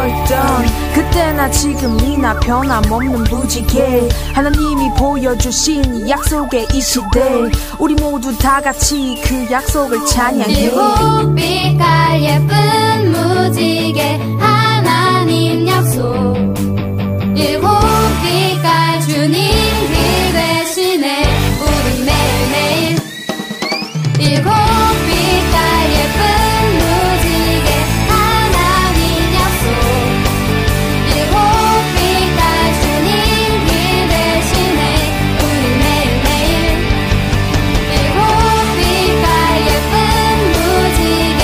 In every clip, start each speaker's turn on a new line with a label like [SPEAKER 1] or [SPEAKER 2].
[SPEAKER 1] 떠있던 그때나 지금이나 변함없는 무지개 하나님이 보여주신 약속의 이 시대 우리 모두 다같이 그 약속을 찬양해
[SPEAKER 2] 일곱 빛깔 예쁜 무지개 하나님 약속 일곱 빛깔 주님 길 대신에 우리 매일매일 일곱 빛깔 예쁜 무지개 하나님 약속 일곱 빛깔 주님 길 대신에 우리 매일매일 일곱 빛깔 예쁜 무지개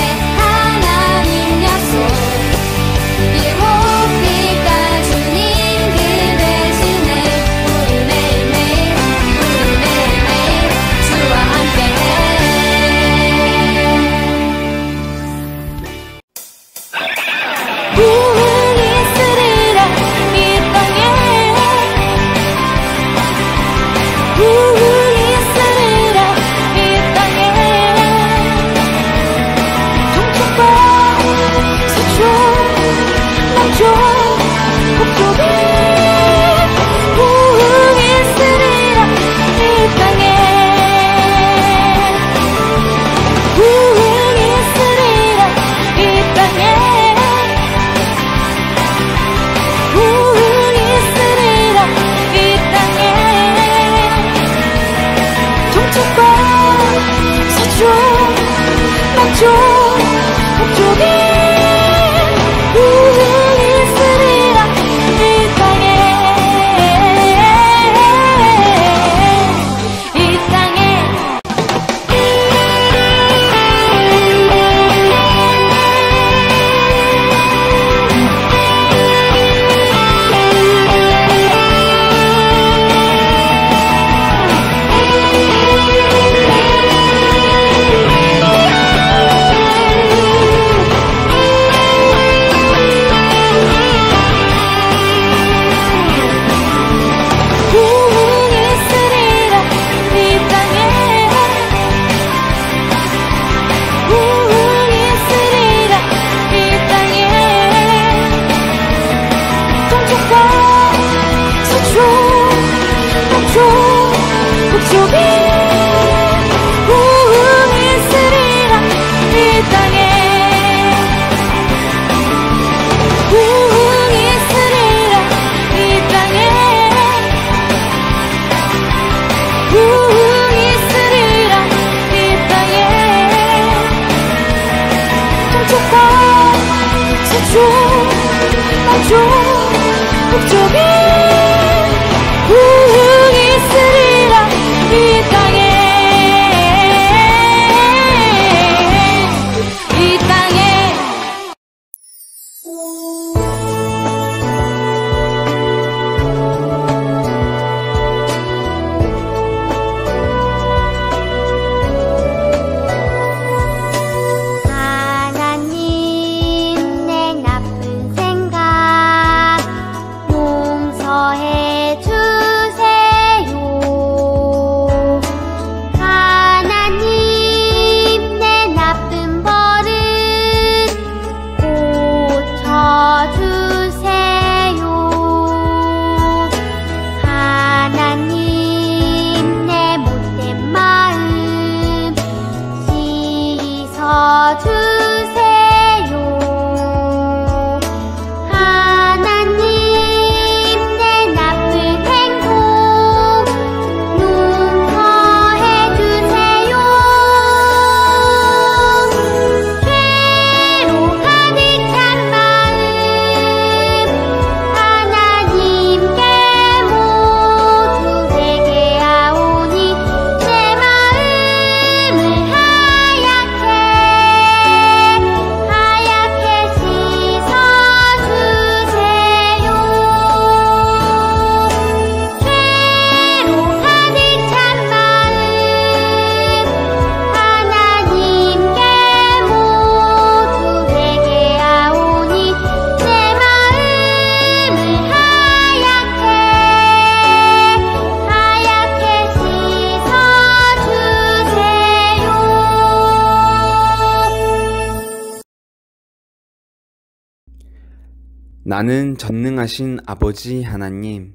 [SPEAKER 3] 나는 전능하신 아버지 하나님,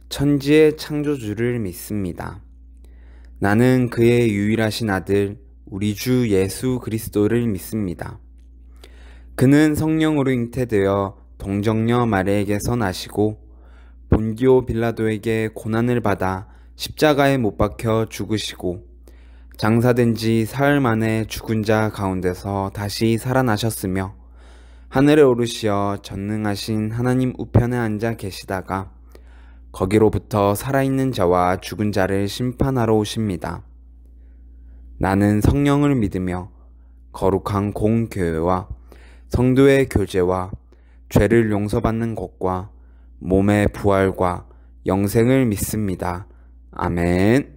[SPEAKER 3] 천지의 창조주를 믿습니다. 나는 그의 유일하신 아들, 우리 주 예수 그리스도를 믿습니다. 그는 성령으로 잉태되어 동정녀 마리아에게서 나시고 본디오 빌라도에게 고난을 받아 십자가에 못 박혀 죽으시고 장사된 지 사흘 만에 죽은 자 가운데서 다시 살아나셨으며 하늘에 오르시어 전능하신 하나님 우편에 앉아 계시다가 거기로부터 살아있는 자와 죽은 자를 심판하러 오십니다. 나는 성령을 믿으며 거룩한 공교회와 성도의 교제와 죄를 용서받는 것과 몸의 부활과 영생을 믿습니다. 아멘.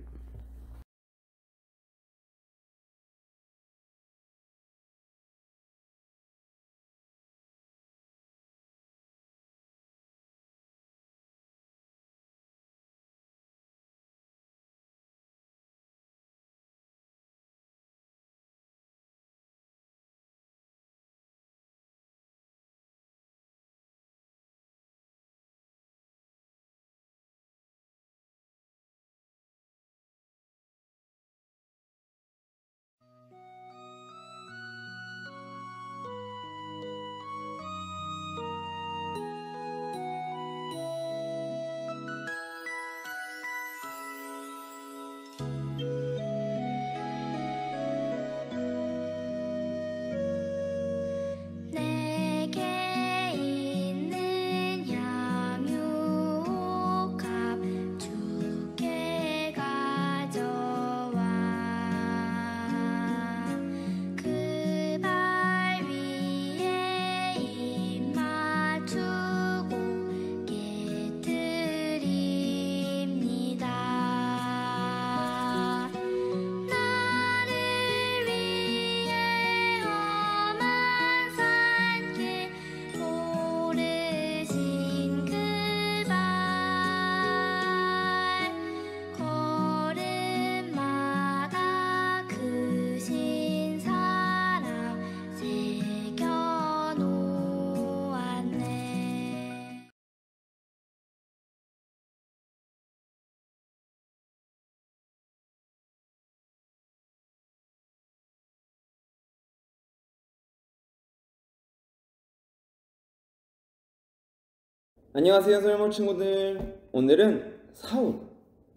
[SPEAKER 3] 안녕하세요, 설모 친구들. 오늘은 사울,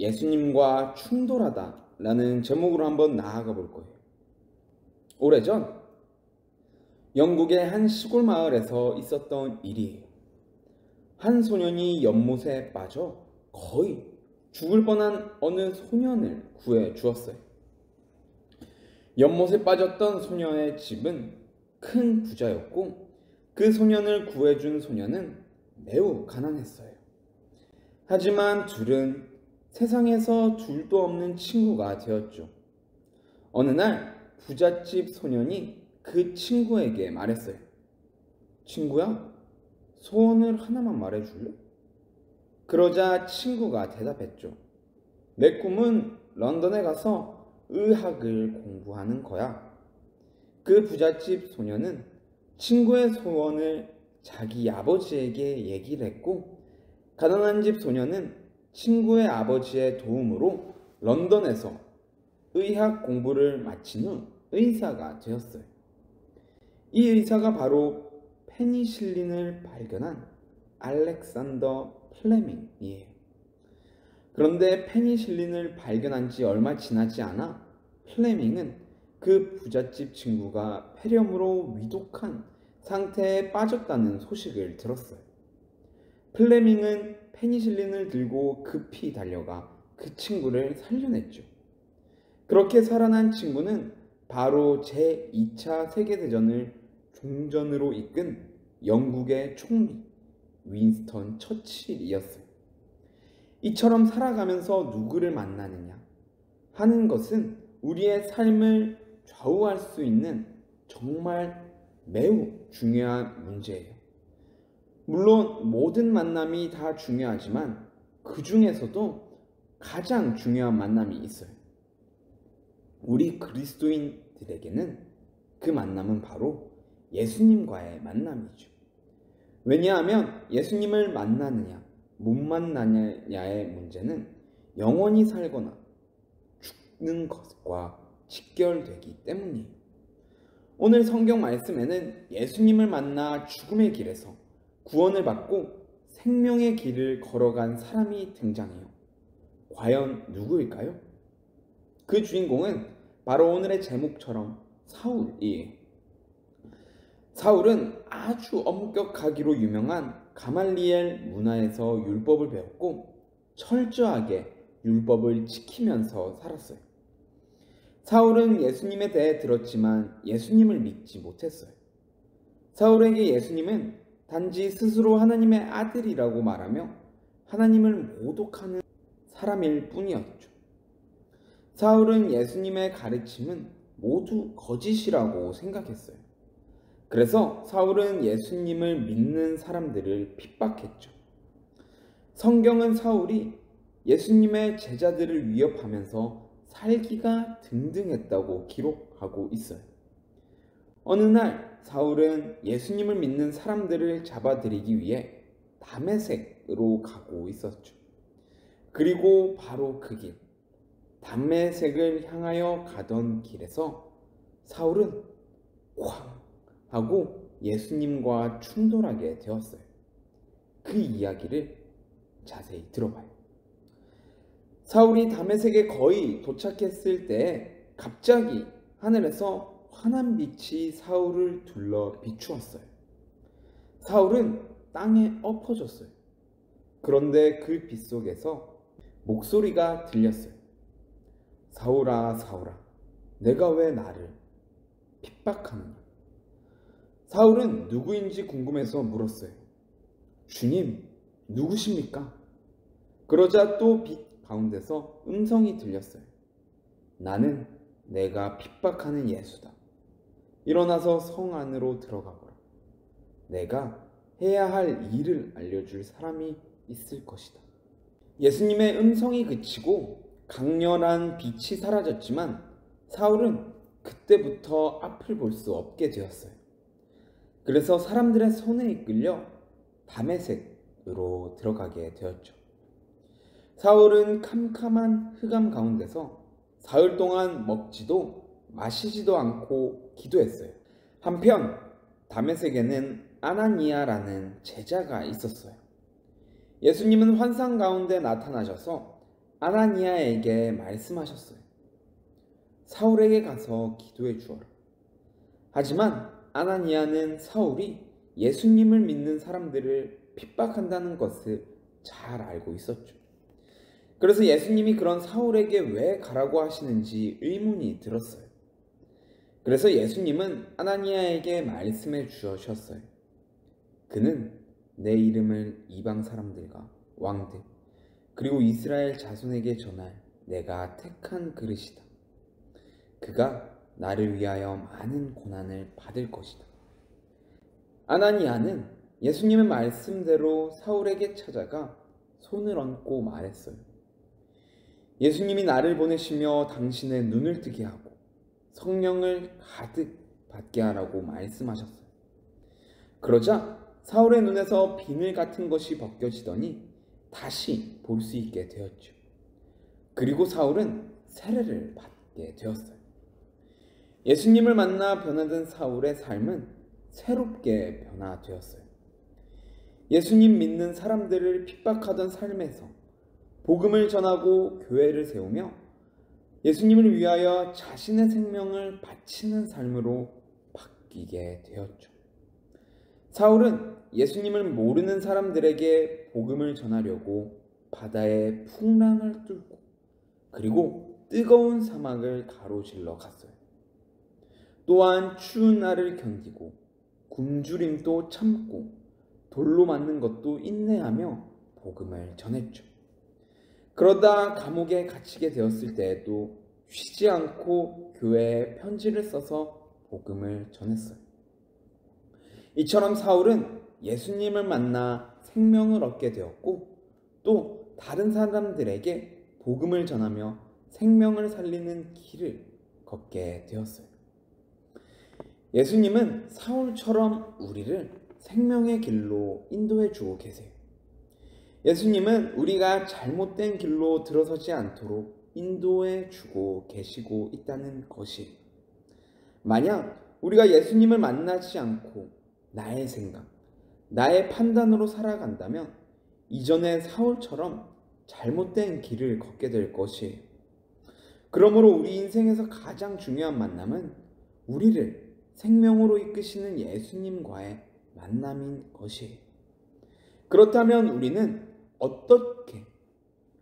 [SPEAKER 3] 예수님과 충돌하다 라는 제목으로 한번 나아가 볼 거예요. 오래전 영국의 한 시골 마을에서 있었던 일이에요. 한 소년이 연못에 빠져 거의 죽을 뻔한 어느 소년을 구해 주었어요. 연못에 빠졌던 소년의 집은 큰 부자였고 그 소년을 구해준 소년은 매우 가난했어요. 하지만 둘은 세상에서 둘도 없는 친구가 되었죠. 어느 날 부잣집 소년이 그 친구에게 말했어요. 친구야, 소원을 하나만 말해줄래? 그러자 친구가 대답했죠. 내 꿈은 런던에 가서 의학을 공부하는 거야. 그 부잣집 소년은 친구의 소원을 자기 아버지에게 얘기를 했고 가난한 집 소년은 친구의 아버지의 도움으로 런던에서 의학 공부를 마친 후 의사가 되었어요. 이 의사가 바로 페니실린을 발견한 알렉산더 플레밍이에요. 그런데 페니실린을 발견한 지 얼마 지나지 않아 플레밍은 그 부잣집 친구가 폐렴으로 위독한 상태에 빠졌다는 소식을 들었어요. 플레밍은 페니실린을 들고 급히 달려가 그 친구를 살려냈죠. 그렇게 살아난 친구는 바로 제2차 세계대전을 종전으로 이끈 영국의 총리 윈스턴 처칠이었어요. 이처럼 살아가면서 누구를 만나느냐 하는 것은 우리의 삶을 좌우할 수 있는 정말 매우 중요한 문제예요. 물론 모든 만남이 다 중요하지만 그 중에서도 가장 중요한 만남이 있어요. 우리 그리스도인들에게는 그 만남은 바로 예수님과의 만남이죠. 왜냐하면 예수님을 만나느냐 못 만나느냐의 문제는 영원히 살거나 죽는 것과 직결되기 때문이에요. 오늘 성경 말씀에는 예수님을 만나 죽음의 길에서 구원을 받고 생명의 길을 걸어간 사람이 등장해요. 과연 누구일까요? 그 주인공은 바로 오늘의 제목처럼 사울이에요. 사울은 아주 엄격하기로 유명한 가말리엘 문화에서 율법을 배웠고 철저하게 율법을 지키면서 살았어요. 사울은 예수님에 대해 들었지만 예수님을 믿지 못했어요. 사울에게 예수님은 단지 스스로 하나님의 아들이라고 말하며 하나님을 모독하는 사람일 뿐이었죠. 사울은 예수님의 가르침은 모두 거짓이라고 생각했어요. 그래서 사울은 예수님을 믿는 사람들을 핍박했죠. 성경은 사울이 예수님의 제자들을 위협하면서 살기가 등등했다고 기록하고 있어요. 어느 날 사울은 예수님을 믿는 사람들을 잡아들이기 위해 다메섹으로 가고 있었죠. 그리고 바로 그 길, 다메섹을 향하여 가던 길에서 사울은 쾅 하고 예수님과 충돌하게 되었어요. 그 이야기를 자세히 들어봐요. 사울이 다메섹에 거의 도착했을 때 갑자기 하늘에서 환한 빛이 사울을 둘러 비추었어요. 사울은 땅에 엎어졌어요. 그런데 그 빛 속에서 목소리가 들렸어요. 사울아, 사울아, 내가 왜 나를 핍박하느냐? 사울은 누구인지 궁금해서 물었어요. 주님, 누구십니까? 그러자 또 빛 가운데서 음성이 들렸어요. 나는 내가 핍박하는 예수다. 일어나서 성 안으로 들어가 보라. 내가 해야 할 일을 알려줄 사람이 있을 것이다. 예수님의 음성이 그치고 강렬한 빛이 사라졌지만 사울은 그때부터 앞을 볼 수 없게 되었어요. 그래서 사람들의 손에 이끌려 다메섹으로 들어가게 되었죠. 사울은 캄캄한 흑암 가운데서 사흘 동안 먹지도 마시지도 않고 기도했어요. 한편 다메섹에는 아나니아라는 제자가 있었어요. 예수님은 환상 가운데 나타나셔서 아나니아에게 말씀하셨어요. 사울에게 가서 기도해 주어라. 하지만 아나니아는 사울이 예수님을 믿는 사람들을 핍박한다는 것을 잘 알고 있었죠. 그래서 예수님이 그런 사울에게 왜 가라고 하시는지 의문이 들었어요. 그래서 예수님은 아나니아에게 말씀해 주셨어요. 그는 내 이름을 이방 사람들과 왕들 그리고 이스라엘 자손에게 전할 내가 택한 그릇이다. 그가 나를 위하여 많은 고난을 받을 것이다. 아나니아는 예수님의 말씀대로 사울에게 찾아가 손을 얹고 말했어요. 예수님이 나를 보내시며 당신의 눈을 뜨게 하고 성령을 가득 받게 하라고 말씀하셨어요. 그러자 사울의 눈에서 비늘 같은 것이 벗겨지더니 다시 볼 수 있게 되었죠. 그리고 사울은 세례를 받게 되었어요. 예수님을 만나 변화된 사울의 삶은 새롭게 변화되었어요. 예수님 믿는 사람들을 핍박하던 삶에서 복음을 전하고 교회를 세우며 예수님을 위하여 자신의 생명을 바치는 삶으로 바뀌게 되었죠. 사울은 예수님을 모르는 사람들에게 복음을 전하려고 바다의 풍랑을 뚫고 그리고 뜨거운 사막을 가로질러 갔어요. 또한 추운 날을 견디고 굶주림도 참고 돌로 맞는 것도 인내하며 복음을 전했죠. 그러다 감옥에 갇히게 되었을 때에도 쉬지 않고 교회에 편지를 써서 복음을 전했어요. 이처럼 사울은 예수님을 만나 생명을 얻게 되었고 또 다른 사람들에게 복음을 전하며 생명을 살리는 길을 걷게 되었어요. 예수님은 사울처럼 우리를 생명의 길로 인도해 주고 계세요. 예수님은 우리가 잘못된 길로 들어서지 않도록 인도해 주고 계시고 있다는 것이에요. 만약 우리가 예수님을 만나지 않고 나의 생각, 나의 판단으로 살아간다면 이전의 사울처럼 잘못된 길을 걷게 될 것이에요. 그러므로 우리 인생에서 가장 중요한 만남은 우리를 생명으로 이끄시는 예수님과의 만남인 것이에요. 그렇다면 우리는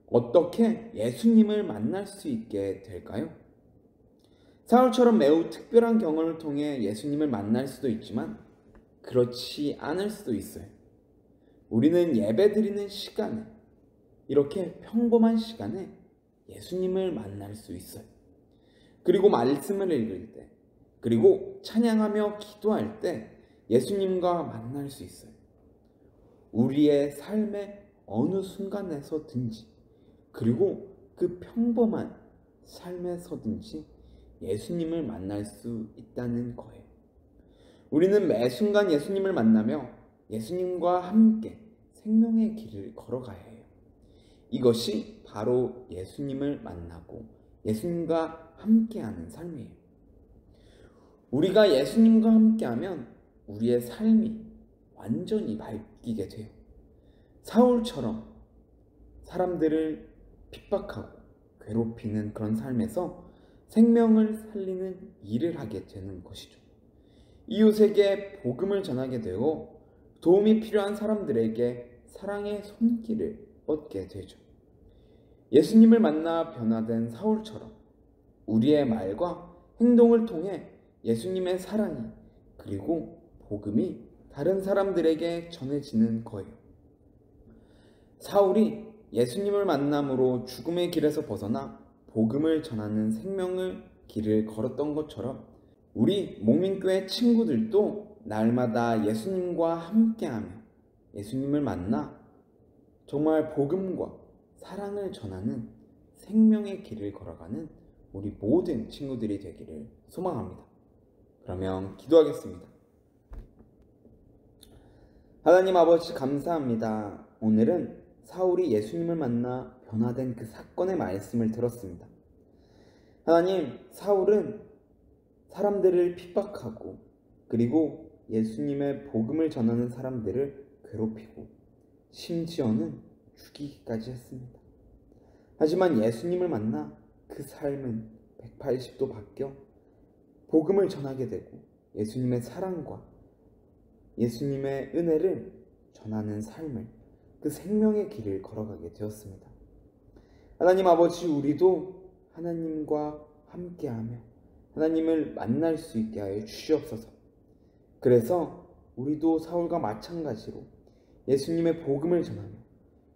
[SPEAKER 3] 어떻게 예수님을 만날 수 있게 될까요? 사울처럼 매우 특별한 경험을 통해 예수님을 만날 수도 있지만 그렇지 않을 수도 있어요. 우리는 예배드리는 시간에 이렇게 평범한 시간에 예수님을 만날 수 있어요. 그리고 말씀을 읽을 때 그리고 찬양하며 기도할 때 예수님과 만날 수 있어요. 우리의 삶의 어느 순간에서든지 그리고 그 평범한 삶에서든지 예수님을 만날 수 있다는 거예요. 우리는 매 순간 예수님을 만나며 예수님과 함께 생명의 길을 걸어가야 해요. 이것이 바로 예수님을 만나고 예수님과 함께하는 삶이에요. 우리가 예수님과 함께하면 우리의 삶이 완전히 바뀌게 돼요. 사울처럼 사람들을 핍박하고 괴롭히는 그런 삶에서 생명을 살리는 일을 하게 되는 것이죠. 이웃에게 복음을 전하게 되고 도움이 필요한 사람들에게 사랑의 손길을 뻗게 되죠. 예수님을 만나 변화된 사울처럼 우리의 말과 행동을 통해 예수님의 사랑이 그리고 복음이 다른 사람들에게 전해지는 거예요. 사울이 예수님을 만남으로 죽음의 길에서 벗어나 복음을 전하는 생명의 길을 걸었던 것처럼 우리 목민교회 친구들도 날마다 예수님과 함께하며 예수님을 만나 정말 복음과 사랑을 전하는 생명의 길을 걸어가는 우리 모든 친구들이 되기를 소망합니다. 그러면 기도하겠습니다. 하나님 아버지 감사합니다. 오늘은 사울이 예수님을 만나 변화된 그 사건의 말씀을 들었습니다. 하나님, 사울은 사람들을 핍박하고 그리고 예수님의 복음을 전하는 사람들을 괴롭히고 심지어는 죽이기까지 했습니다. 하지만 예수님을 만나 그 삶은 180도 바뀌어 복음을 전하게 되고 예수님의 사랑과 예수님의 은혜를 전하는 삶을, 그 생명의 길을 걸어가게 되었습니다. 하나님 아버지, 우리도 하나님과 함께하며 하나님을 만날 수 있게 하여 주시옵소서. 그래서 우리도 사울과 마찬가지로 예수님의 복음을 전하며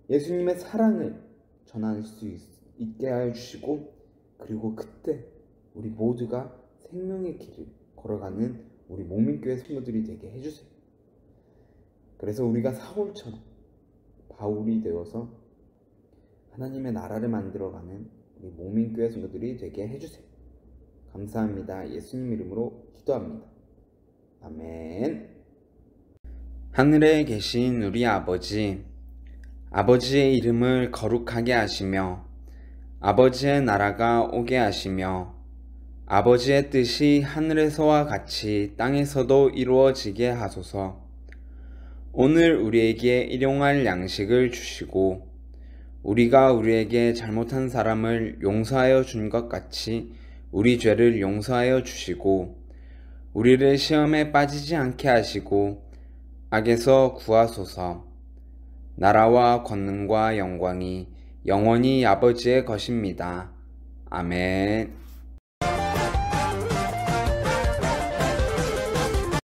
[SPEAKER 3] 예수님의 사랑을 전할 수 있게 하여 주시고, 그리고 그때 우리 모두가 생명의 길을 걸어가는 우리 목민교회 성도들이 되게 해주세요. 그래서 우리가 사울처럼 바울이 되어서 하나님의 나라를 만들어가는 우리 목민교회 성도들이 되게 해주세요. 감사합니다. 예수님 이름으로 기도합니다. 아멘. 하늘에 계신 우리 아버지, 아버지의 이름을 거룩하게 하시며 아버지의 나라가 오게 하시며 아버지의 뜻이 하늘에서와 같이 땅에서도 이루어지게 하소서. 오늘 우리에게 일용할 양식을 주시고 우리가 우리에게 잘못한 사람을 용서하여 준 것 같이 우리 죄를 용서하여 주시고 우리를 시험에 빠지지 않게 하시고 악에서 구하소서. 나라와 권능과 영광이 영원히 아버지의 것입니다. 아멘.